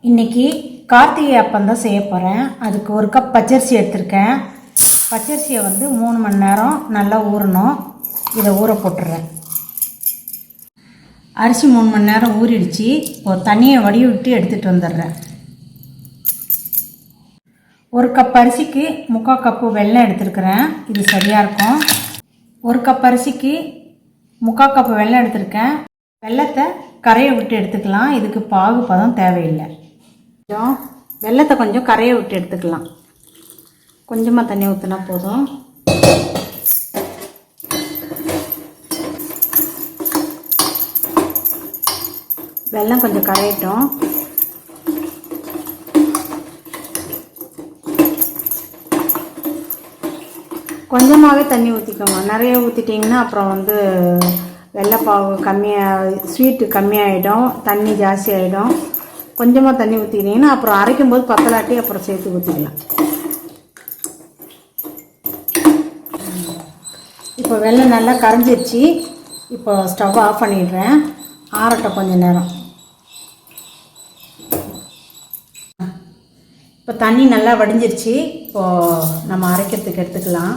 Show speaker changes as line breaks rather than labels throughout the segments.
இன்றைக்கி கார்த்திகை அப்பம் தான் செய்ய போகிறேன். அதுக்கு ஒரு கப் பச்சரிசி எடுத்திருக்கேன். பச்சரிசியை 3 மணி நேரம் நல்லா ஊறணும். இதை ஊற போட்டுறேன். அரிசி 3 மணி நேரம் ஊறிடுச்சு. ஒரு தண்ணியை வடிய விட்டு எடுத்துகிட்டு வந்துடுறேன். ஒரு கப் அரிசிக்கு 3/4 கப்பு வெல்லம் எடுத்துருக்கிறேன். இது சரியாக இருக்கும். ஒரு கப் அரிசிக்கு 3/4 கப்பு வெல்லம் எடுத்திருக்கேன். வெல்லத்தை கரையை விட்டு எடுத்துக்கலாம். இதுக்கு பாகு பதம் தேவையில்லை. வெல்லத்தை கொஞ்சம் கரையை விட்டு எடுத்துக்கலாம். கொஞ்சமாக தண்ணி ஊற்றினா போதும். வெல்லம் கொஞ்சம் கரையட்டும். கொஞ்சமாகவே தண்ணி ஊற்றிக்கோங்க. நிறைய ஊற்றிட்டிங்கன்னா அப்புறம் வெள்ளைப்பாவு கம்மியாக, ஸ்வீட்டு கம்மியாகிடும், தண்ணி ஜாஸ்தி ஆகிடும். கொஞ்சமாக தண்ணி ஊற்றிக்கிட்டிங்கன்னா அப்புறம் அரைக்கும் போது பத்தலாட்டி அப்புறம் சேர்த்து ஊற்றிக்கலாம். இப்போ வெல்லம் நல்லா கரைஞ்சிருச்சு. இப்போ ஸ்டவ் ஆஃப் பண்ணிடுறேன். ஆறட்டும் கொஞ்சம் நேரம். இப்போ தண்ணி நல்லா வடிஞ்சிருச்சு. இப்போது நம்ம அரைக்கிறதுக்கு எடுத்துக்கலாம்.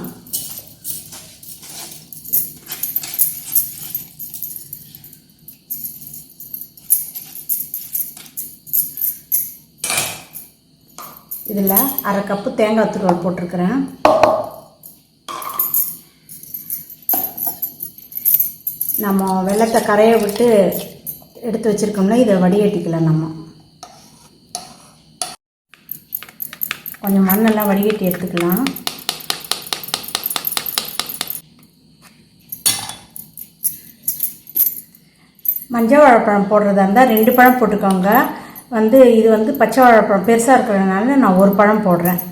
இதில் 1/2 கப்பு தேங்காய் துருவல் போட்டிருக்கிறேன். நம்ம வெல்லத்தை கரையை விட்டு எடுத்து வச்சுருக்கோம்னா இதை வடிகட்டிக்கலாம். நம்ம கொஞ்சம் மண்ணெல்லாம் வடிகட்டி எடுத்துக்கலாம். மஞ்சள் வாழைப்பழம் போடுறதா இருந்தால் 2 பழம் போட்டுக்கோங்க. இது பச்சை வாழைப்பழம் பெருசாக இருக்கிறதுனால நான் 1 பழம் போடுறேன்.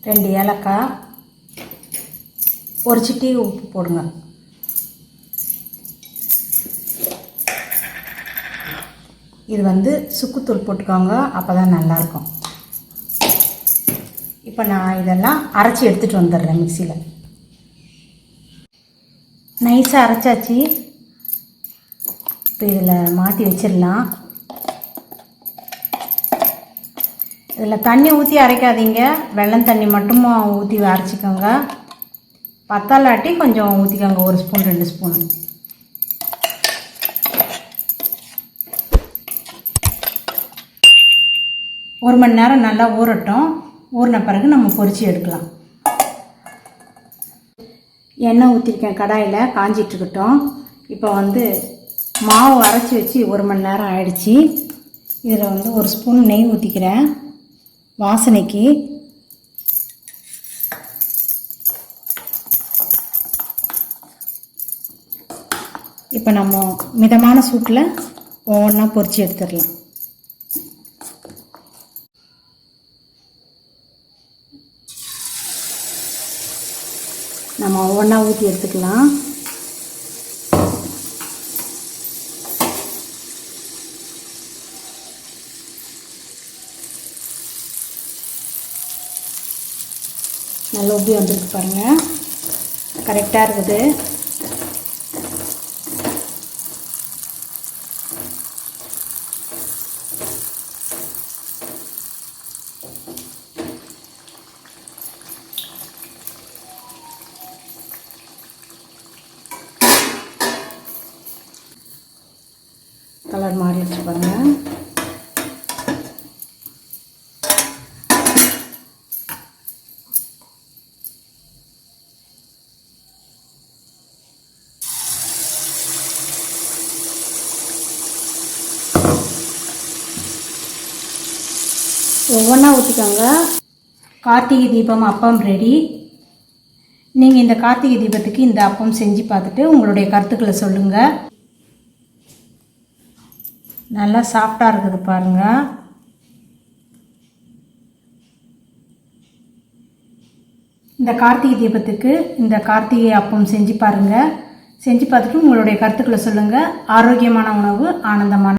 ரெண்டு ஏலக்காய், ஒரு சிட்டி உப்பு போடுங்க. இது சுக்குத்தூள் போட்டுக்கோங்க, அப்போ தான் நல்லாயிருக்கும். இப்போ நான் இதெல்லாம் அரைச்சி எடுத்துகிட்டு வந்துடுறேன். மிக்சியில் நைஸாக அரைச்சாச்சு. இப்போ இதில் மாற்றி வச்சிடலாம். இதில் தண்ணி ஊற்றி அரைக்காதீங்க, வெல்லம் தண்ணி மட்டும் ஊற்றி அரைச்சிக்கோங்க. பத்தாலாட்டி கொஞ்சம் ஊற்றிக்கோங்க, 1 ஸ்பூன் 2 ஸ்பூன். ஒரு மணி நேரம் நல்லா ஊறட்டும். ஊறின பிறகு நம்ம பொரிச்சு எடுக்கலாம். எண்ணெய் ஊற்றிருக்கேன் கடாயில், காஞ்சிட்ருக்கட்டும். இப்போ மாவு அரைச்சி வச்சு 1 மணி நேரம் ஆயிடுச்சு. இதில் 1 ஸ்பூன் நெய் ஊற்றிக்கிறேன் வாசனைக்கு. இப்போ நம்ம மிதமான சூட்டில் ஒவ்வொன்றா பொரிச்சு எடுத்துடலாம். நம்ம ஒவ்வொன்றா ஊற்றி எடுத்துக்கலாம். நல்லா உப்பி வந்துருக்கு பாருங்கள், கரெக்டாக இருக்குது. கலர் மாறிடுச்சு பாருங்கள். ஒவ்வொன்றா ஊற்றிக்கோங்க. கார்த்திகை தீபம் அப்பம் ரெடி. நீங்கள் இந்த கார்த்திகை தீபத்துக்கு இந்த அப்பம் செஞ்சு பார்த்துட்டு உங்களுடைய கருத்துக்களை சொல்லுங்கள். நல்லா சாஃப்டாக இருக்குது பாருங்கள். இந்த கார்த்திகை தீபத்துக்கு இந்த கார்த்திகை அப்பம் செஞ்சு பாருங்கள். செஞ்சு பார்த்துட்டு உங்களுடைய கருத்துக்களை சொல்லுங்கள். ஆரோக்கியமான உணவு, ஆனந்தமான